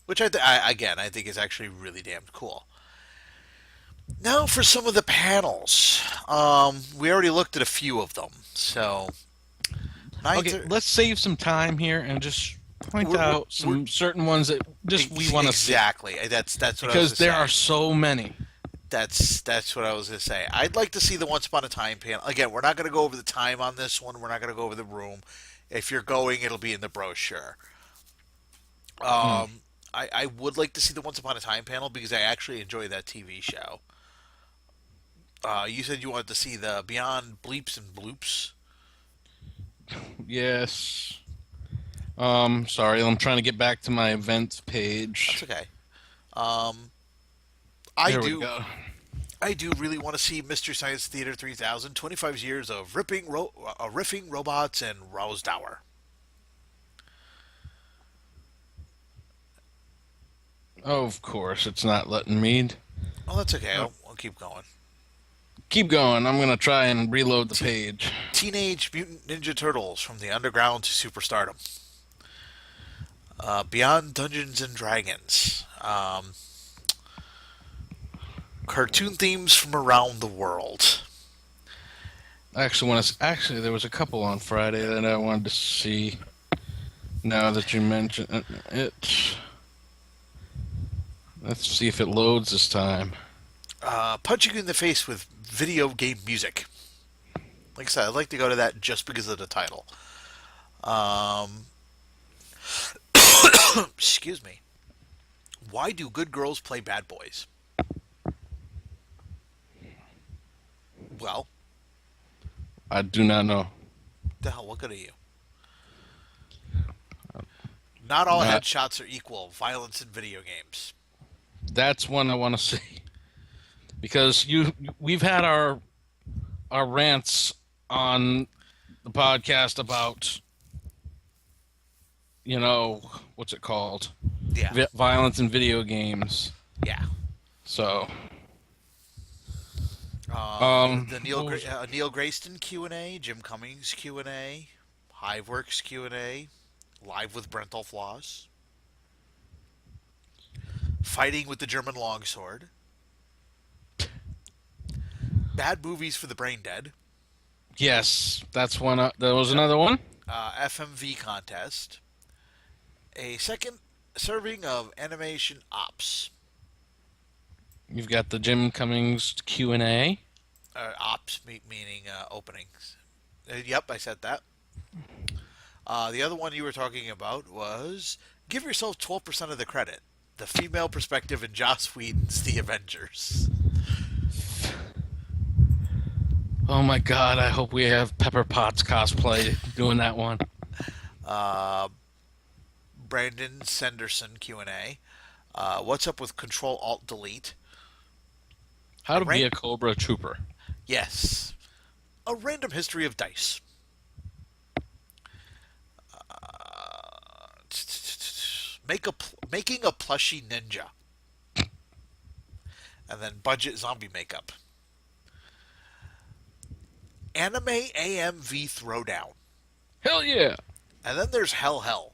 which I think is actually really damn cool. Now for some of the panels. We already looked at a few of them, so Okay, let's save some time here and just point we're, out we're, some certain ones that just we want to see exactly. That's what I was because gonna there say. are so many. That's what I was gonna say. I'd like to see the Once Upon a Time panel. Again, we're not gonna go over the time on this one. We're not gonna go over the room. If you're going, it'll be in the brochure. Hmm. I would like to see the Once Upon a Time panel because I actually enjoy that TV show. You said you wanted to see the Beyond Bleeps and Bloops. Yes. Sorry, I'm trying to get back to my events That's page. okay. Um, I There we do go. I do really want to see Mystery Science Theater 3000, 25 years of riffing robots and Rosedower. Oh, of course, it's not letting me. Oh, that's okay. Oh, I'll keep going. keep going. I'm gonna try and reload the Te- page. Teenage Mutant Ninja Turtles from the underground to superstardom. Beyond Dungeons and Dragons. Cartoon themes from around the world. Actually, there was a couple on Friday that I wanted to see. Now that you mention it, let's see if it loads this time. Punching you in the face with video game music. Like I said, I'd like to go to that just because of the title. Um, excuse me. Why do good girls play bad boys? Well, I do not know. the hell, what good are you? Not all Not headshots are equal. Violence in video games. That's one I want to see. because we've had our rants on the podcast about what's it called, Yeah, violence in video games. yeah. So The what was Neil Grayston Q&A, Jim Cummings Q&A, Hiveworks Q&A, Live with Brental Floss, Fighting with the German Longsword, Bad Movies for the Brain Dead, yes, that's one. There was yep. another one. FMV Contest, a second serving of Animation Ops. You've got the Jim Cummings Q&A. Ops meaning openings. Yep, I said that. The other one you were talking about was give yourself 12% of the credit. The female perspective in Joss Whedon's The Avengers. Oh my God! I hope we have Pepper Potts cosplay doing that one. Uh, Brandon Sanderson Q&A. What's up with Control Alt Delete? How A to be ran- a Cobra Trooper. yes. A random history of dice. Making a plushie ninja, and then budget zombie makeup. Anime AMV Throwdown, Hell yeah! and then there's Hell Hell.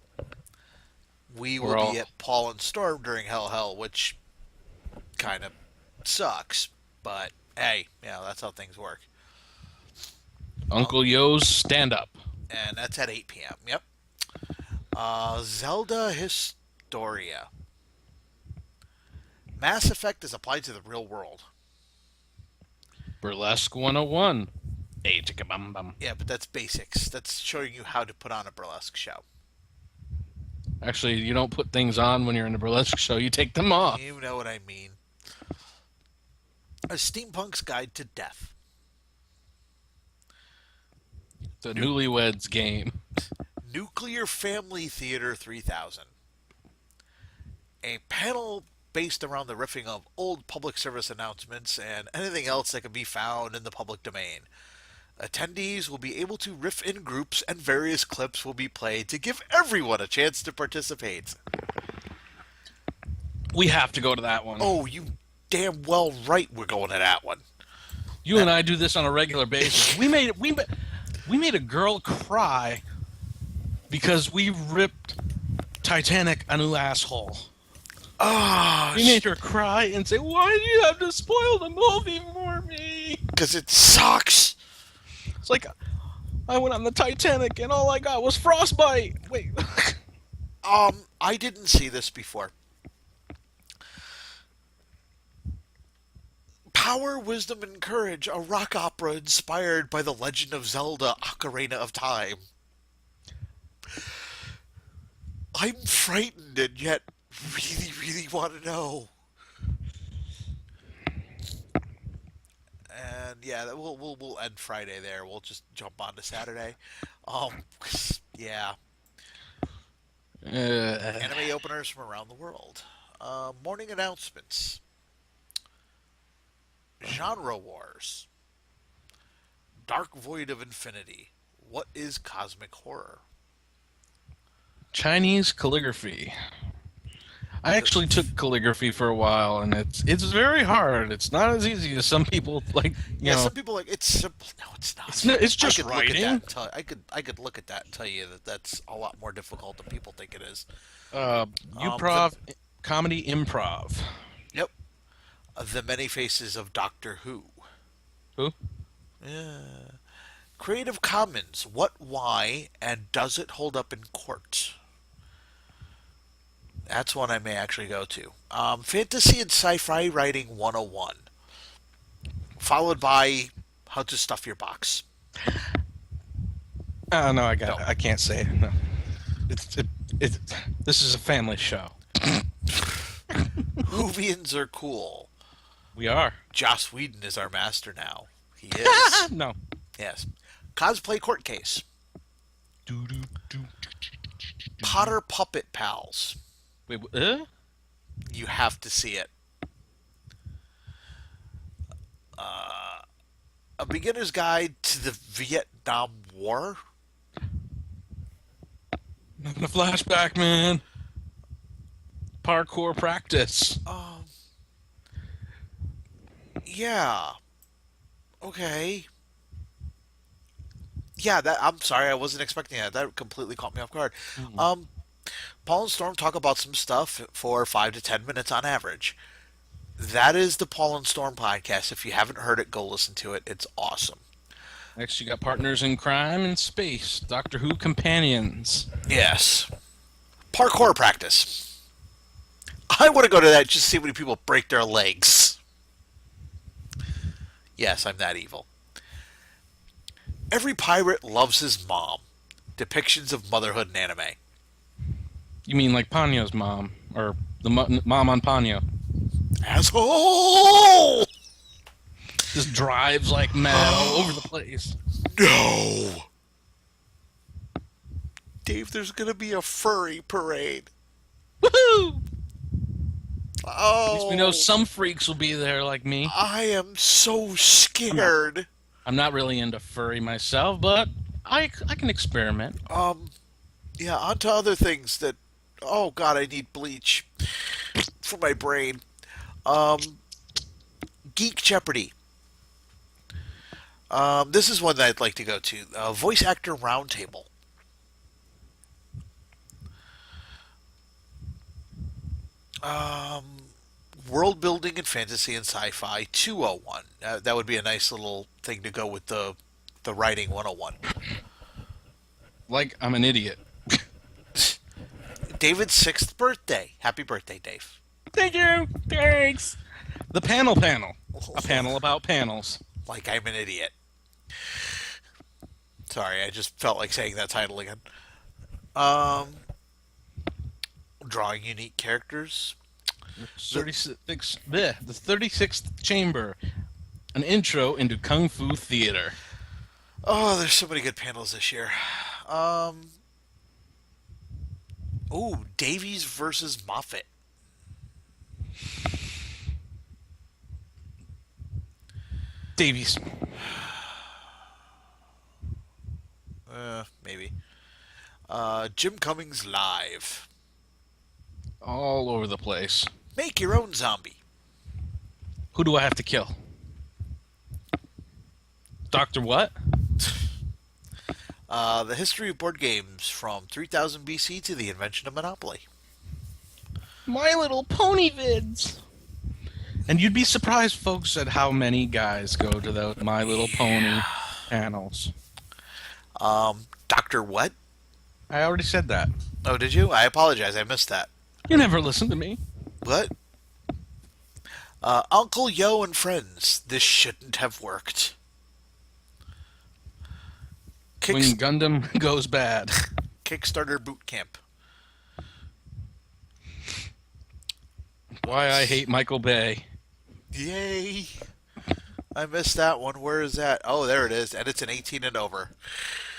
We will We're be all at Paul and Storm during Hell Hell, which kind of sucks, but hey, that's how things work. Uncle Yo's stand up. And that's at 8 p.m. Yep. Zelda Historia. Mass Effect is applied to the real world. Burlesque 101. Hey, chicka bum bum. Yeah, but that's basics. That's showing you how to put on a burlesque show. Actually, you don't put things on when you're in a burlesque show. You take them off. You know what I mean. A Steampunk's Guide to Death. The Newlyweds Game. Nuclear Family Theater 3000. A panel based around the riffing of old public service announcements and anything else that can be found in the public domain. Attendees will be able to riff in groups and various clips will be played to give everyone a chance to participate. We have to go to that one. Oh, you damn well right we're going to that one. You and I do this on a regular basis. We made a girl cry because we ripped Titanic a new asshole. Oh, We made her cry and say, "Why do you have to spoil the movie for me?" because it sucks. It's like I went on the Titanic and all I got was frostbite. Wait. I didn't see this before. Power, Wisdom, and Courage, a rock opera inspired by the Legend of Zelda Ocarina of Time. I'm frightened and yet really, really want to know. And yeah, we'll end Friday there. We'll just jump on to Saturday. Um, yeah, anime openers from around the world. Morning announcements. Genre wars. Dark Void of Infinity. What is cosmic horror? Chinese calligraphy. I actually took calligraphy for a while, and it's very hard. It's not as easy as some people like. Some people like it's simple. No, it's not. It's just I could writing. Look at that and I could look at that and tell you that that's a lot more difficult than people think it is. Improv, comedy, improv. Yep. The Many Faces of Doctor Who. Who? Yeah. Creative Commons. What, why, and does it hold up in court? That's one I may actually go to. Fantasy and Sci-Fi Writing 101. Followed by How to Stuff Your Box. Oh no, I No. can't say it. No. This is a family show. Whovians are cool. We are. Joss Whedon is our master now. He is. No. Yes. Cosplay Court Case. Do, do, do, Potter Puppet Pals. Wait, You have to see it. A beginner's guide to the Vietnam War. Nothing to flashback, man. Parkour practice. Um, yeah. Okay. Yeah, that I'm sorry, I wasn't expecting that. That completely caught me off guard. Hmm. Um, Paul and Storm talk about some stuff for 5 to 10 minutes on average. That is the Paul and Storm podcast. If you haven't heard it, go listen to it. It's awesome. Next, you got Partners in Crime and Space. Doctor Who Companions. Yes. Parkour practice. I want to go to that just to see how many people break their legs. Yes, I'm that evil. Every pirate loves his mom. Depictions of motherhood in anime. You mean like Ponyo's mom, or the mom on Ponyo? Asshole! Just drives like mad all over the place. No! Dave, there's gonna be a furry parade. Woohoo! At least we know Oh, some freaks will be there like me. I am so I'm not. scared. I'm not really into furry myself, but I can experiment. Um, yeah, on to other things that. Oh God, I need bleach for my brain. Um, Geek Jeopardy. This is one that I'd like to go to. Voice actor roundtable. Um, World building and fantasy and sci-fi 201. That would be a nice little thing to go with the writing 101. Like I'm an idiot. David's 6th birthday. Happy birthday, Dave. Thank you. Thanks. The panel. A panel about panels. Like I'm an idiot. Sorry, I just felt like saying that title again. Um, Drawing unique characters. The 36. The 36th Chamber. An intro into Kung Fu theater. Oh, there's so many good panels this year. Um, Davies versus Moffat. Davies. Maybe. Jim Cummings live. All over the place. Make your own zombie. Who do I have to kill? Doctor what? The history of board games from 3000 BC to the invention of Monopoly. My Little Pony vids. And you'd be surprised, folks, at how many guys go to the My Little Pony panels. Doctor what? I already said that. Oh, did you? I apologize. I missed that. You never listen to me. What? Uncle Yo and friends. This shouldn't have worked. When Gundam goes bad. Kickstarter boot camp. Why I hate Michael Bay. Yay! I missed that one. Where is that? Oh, there it is, and it's an 18 and over.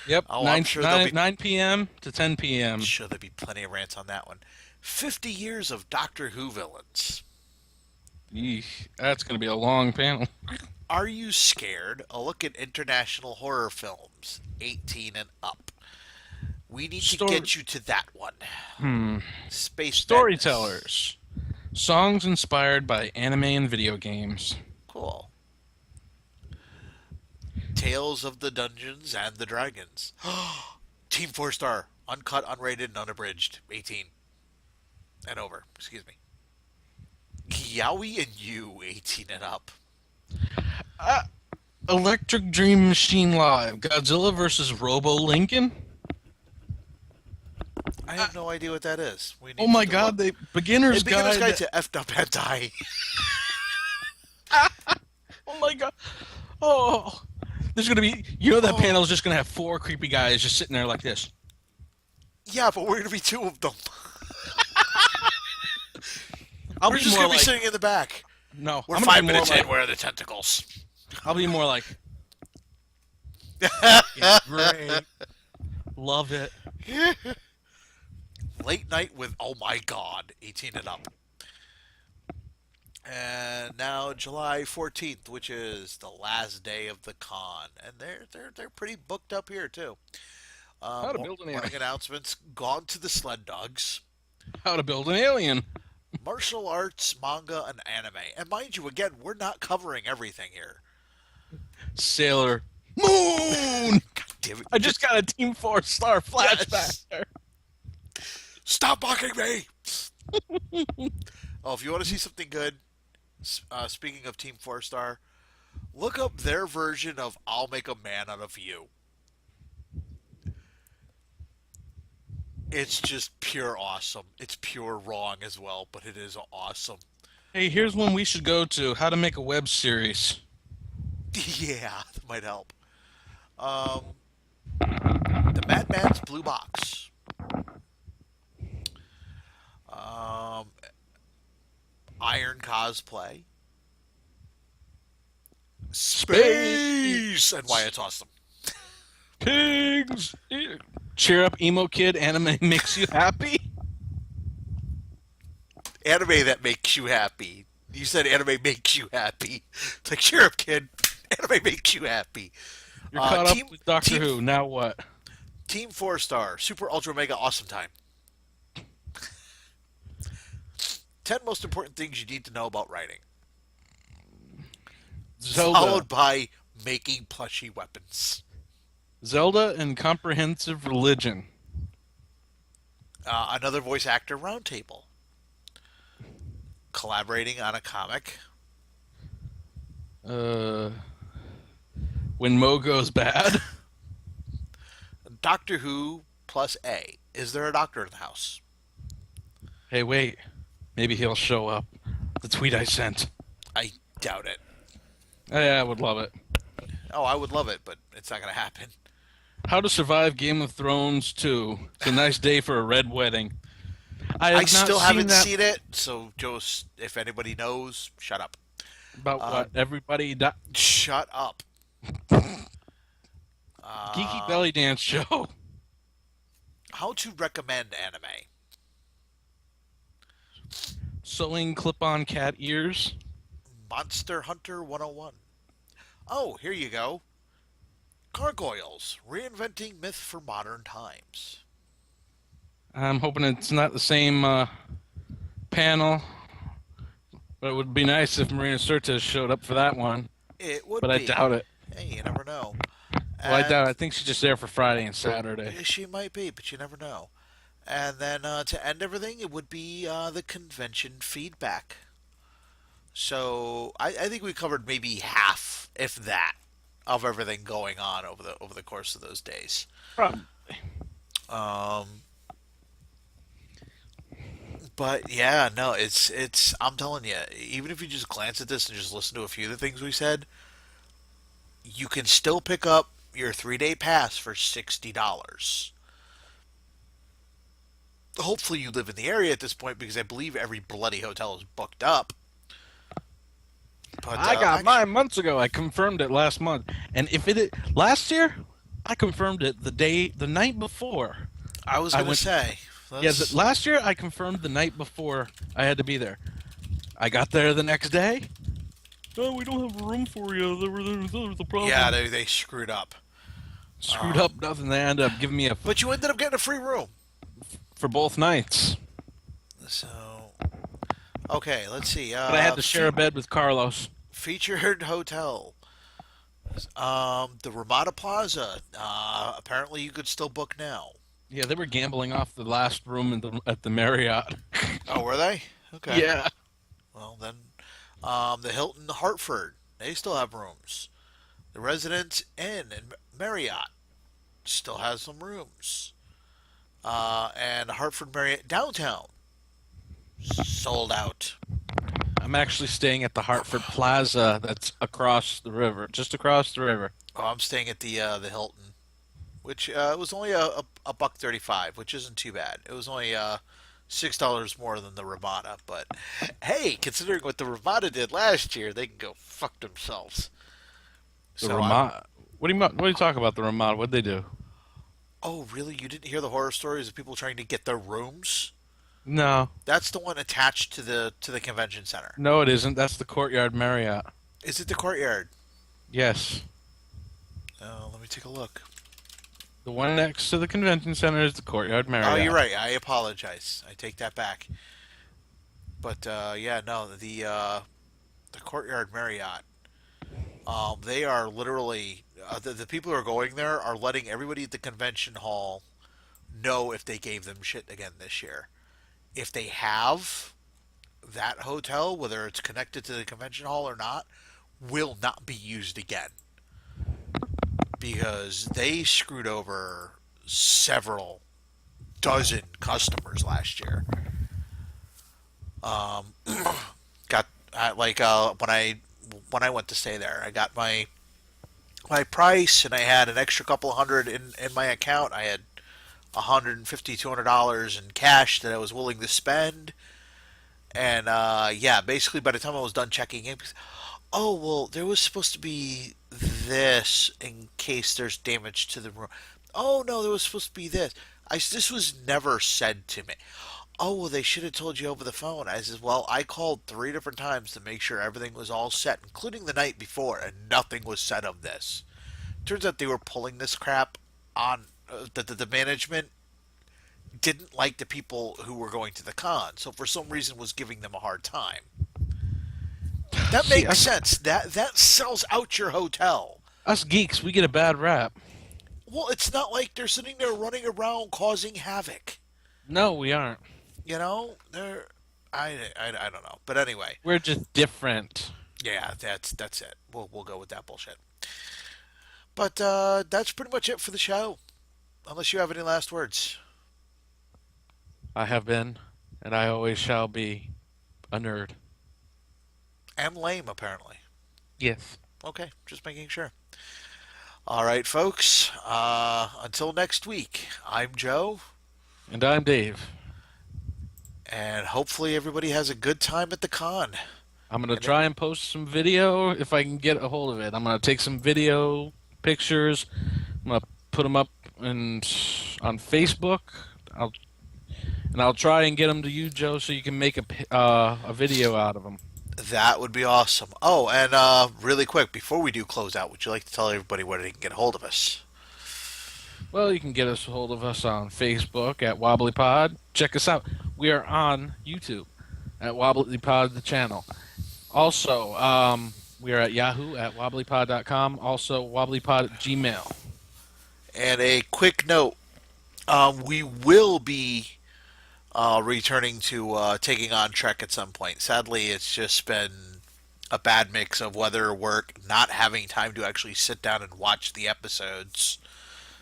Yep, Oh, 9, I'm sure there'll be 9 p.m. to 10 p.m. sure there'll be plenty of rants on that one. 50 years of Doctor Who villains. Eesh, that's going to be a long panel. Are you scared? A look at international horror films, 18 and up. We need to get you to that one. Space Storytellers. Songs inspired by anime and video games. Madness. Cool. Tales of the Dungeons and the Dragons. Team 4-star, uncut, unrated, and unabridged, 18 and over. Excuse me. Yowie and You, 18 and up. Electric Dream Machine Live. Godzilla versus Robo Lincoln. I have no idea what that is. We need Oh my to god, look. beginner's Beginner's guide. Guide to effed up hentai. Oh my god. Oh. There's going to be, that Oh. panel is just going to have 4 creepy guys just sitting there like this. Yeah, but we're going to be 2 of them. I'll We're be just more going to be like, sitting in the back. no, We're I'm 5 gonna be more minutes in. like, Where are the tentacles? I'll be more like, yeah, great. Love it. Late night with, oh my god, 18 and up. And now July 14th, which is the last day of the con, and they're pretty booked up here too. How to build an Morning alien. announcements: Gone to the Sled Dogs, How to build an alien. martial arts, manga, and anime. And mind you, again, we're not covering everything here. Sailor Moon. Damn it, I just got a Team 4-star flashback yes! there. Stop mocking me! Oh, if you want to see something good, speaking of Team 4 Star, look up their version of "I'll Make a Man Out of You." It's just pure awesome. It's pure wrong as well, but it is awesome. Hey, here's one we should go to. How to make a web series. Yeah, that might help. Um, the Madman's Blue Box. Um, Iron Cosplay. Space! And why Space. it's awesome. Pigs. Cheer up, emo kid. Anime makes you happy. Anime that makes you happy. You said anime makes you happy. It's like, cheer up, kid. Anime makes you happy. You're caught up Team with Doctor Team Who. Now what? Team 4 Star, Super Ultra Mega Awesome Time. 10 most important things you need to know about writing. Zelda. Followed by making plushy weapons. Zelda and comprehensive religion. Another voice actor roundtable. Collaborating on a comic. Uh, when Mo goes bad. Doctor Who plus A. Is there a doctor in the house? Hey, wait. Maybe he'll show up. The tweet I sent. I doubt it. Yeah, I would love it. Oh, I would love it, but it's not going to happen. How to survive Game of Thrones 2. It's a nice day for a red wedding. I have I not still seen haven't that. seen it, so just if anybody knows, shut up. About Uh, what? Everybody. Shut up. Geeky Um, belly dance show. how to recommend anime. Sewing clip on cat ears. Monster Hunter 101. Oh, here you go. Gargoyles, reinventing myth for modern times. I'm hoping it's not the same panel, but it would be nice if Marina Sirtis showed up for that one. It would But I be. doubt it. Hey, you never know. Well, I doubt it. And I think she's just there for Friday and Saturday. she might be, but you never know. And then to end everything, it would be the convention feedback. So I think we covered maybe half, if that, of everything going on over the course of those days. Probably. Um, but yeah, no, it's. I'm telling you, even if you just glance at this and just listen to a few of the things we said, you can still pick up your 3 day pass for $60. Hopefully, you live in the area at this point because I believe every bloody hotel is booked up. But I got actually, mine months ago. I confirmed it last month. And if it last year, I confirmed it the night before. I was I gonna went. say, Yeah, let's, last year I confirmed the night before I had to be there. I got there the next day. Oh, we don't have a room for you. There was a problem. yeah, they screwed up. Screwed up nothing. They ended up giving me a But you ended up getting a free room. for both nights. So, okay, let's see. But I had to share a bed with Carlos. Featured hotel. The Ramada Plaza. Apparently, you could still book now. Yeah, they were gambling off the last room at the Marriott. Oh, were they? Okay. Yeah. Well, then, the Hilton Hartford. They still have rooms. The Residence Inn in Marriott still has some rooms. And Hartford Marriott downtown sold out. I'm actually staying at the Hartford Plaza that's across the river, just across the river. Oh, I'm staying at the Hilton, which was only a buck 35, which isn't too bad. It was only $6 more than the Ramada, but hey, considering what the Ramada did last year, they can go fuck themselves. The So I'm. Ramada. What are you talking about? The Ramada? What'd they do? Oh, really? You didn't hear the horror stories of people trying to get their rooms? No, That's the one attached to the convention center. no, it isn't. That's the Courtyard Marriott. Is it the Courtyard? Yes, Let me take a look. the one next to the convention center is the Courtyard Oh, you're Marriott. right. I apologize. I take that back. But yeah, no, the Courtyard Marriott. They are literally the people who are going there are letting everybody at the convention hall know if they gave them shit again this year. If they have, that hotel, whether it's connected to the convention hall or not, will not be used again because they screwed over several dozen customers last year. Um, got like when I went to stay there, I got my price and I had an extra couple hundred in my account. I had 150 $200 in cash that I was willing to spend. And yeah, basically by the time I was done checking in, oh well, there was supposed to be this in case there's damage to the room. Oh no, there was supposed to be this. This was never said to me. Oh well, they should have told you over the phone. I says, well, I called 3 different times to make sure everything was all set, including the night before, and nothing was said of this. Turns out they were pulling this crap on the management didn't like the people who were going to the con, so for some reason was giving them a hard time. That See, makes sense. That sells out your hotel. us geeks, we get a bad rap. Well, it's not like they're sitting there running around causing havoc. No, we aren't. You know, they're I don't know. But anyway, We're just different. yeah, that's it. We'll go with that bullshit. But that's pretty much it for the show. Unless you have any last words. I have been, and I always shall be, a nerd. And lame, apparently. Yes. Okay, just making sure. All right, folks. Until next week, I'm Joe, And I'm Dave. and hopefully everybody has a good time at the con. I'm gonna And it, try and post some video if I can get a hold of it. I'm gonna take some video pictures. I'm gonna put them up and on Facebook. I'll I'll try and get them to you, Joe, so you can make a video out of them. that would be awesome. Oh, and really quick, before we do close out, would you like to tell everybody where they can get a hold of us? Well, you can get us a hold of us on Facebook at Wobbly Pod. Check us out. We are on YouTube at Wobbly Pod, the channel. Also, we are at Yahoo at wobblypod.com. Also, wobblypod at Gmail. And a quick note: we will be returning to taking on Trek at some point. Sadly, it's just been a bad mix of weather, work, not having time to actually sit down and watch the episodes.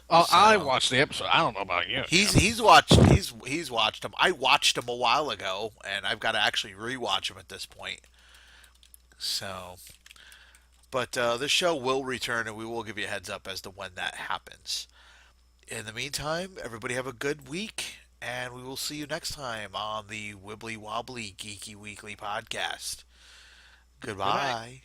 I So watched the episode. I don't know about you. he's watched them. I watched them a while ago, and I've got to actually rewatch them at this point. So, but the show will return, and we will give you a heads up as to when that happens. In the meantime, everybody have a good week, and we will see you next time on the Wibbly Wobbly Geeky Weekly podcast. Good night. Goodbye.